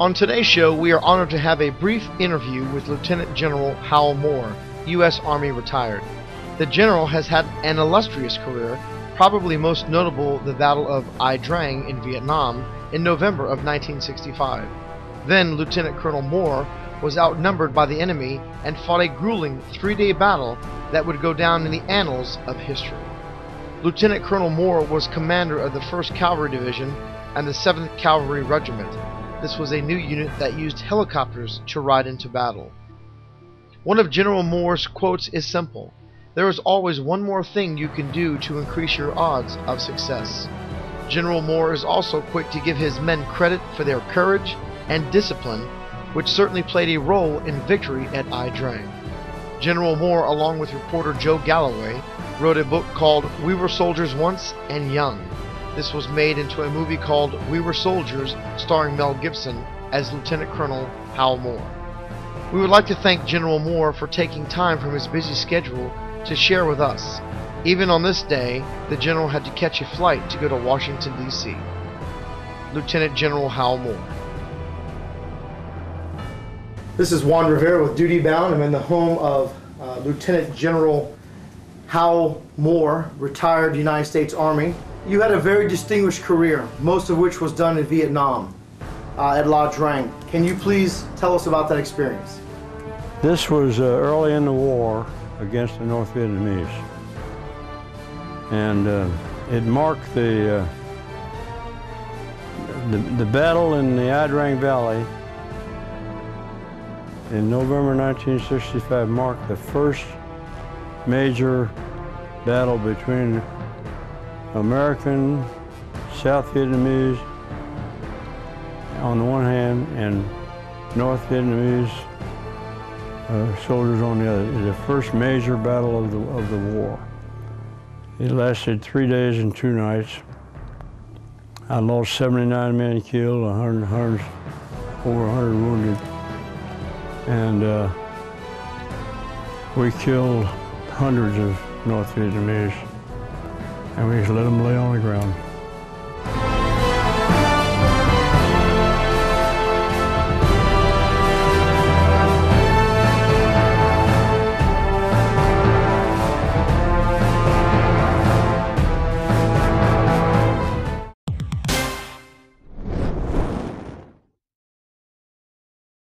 On today's show, we are honored to have a brief interview with Lieutenant General Hal Moore, U.S. Army retired. The general has had an illustrious career, probably most notable the Battle of Ai Drang in Vietnam in November of 1965. Then Lieutenant Colonel Moore was outnumbered by the enemy and fought a grueling 3-day battle that would go down in the annals of history. Lieutenant Colonel Moore was commander of the 1st Cavalry Division and the 7th Cavalry Regiment. This was a new unit that used helicopters to ride into battle. One of General Moore's quotes is simple: "There is always one more thing you can do to increase your odds of success." General Moore is also quick to give his men credit for their courage and discipline, which certainly played a role in victory at Ai Drang. General Moore, along with reporter Joe Galloway, wrote a book called We Were Soldiers Once and Young. This was made into a movie called We Were Soldiers, starring Mel Gibson as Lieutenant Colonel Hal Moore. We would like to thank General Moore for taking time from his busy schedule to share with us. Even on this day, the general had to catch a flight to go to Washington, D.C. Lieutenant General Hal Moore. This is Juan Rivera with Duty Bound. I'm in the home of Lieutenant General Hal Moore, retired United States Army. You had a very distinguished career, most of which was done in Vietnam at Ai Drang. Can you please tell us about that experience? This was early in the war against the North Vietnamese, and it marked the battle in the Ai Drang Valley in November 1965. Marked the first major battle between American, South Vietnamese on the one hand and North Vietnamese soldiers on the other. It was the first major battle of the war. It lasted 3 days and 2 nights. I lost 79 men killed, over 100 wounded, and we killed hundreds of North Vietnamese, and we just let them lay on the ground.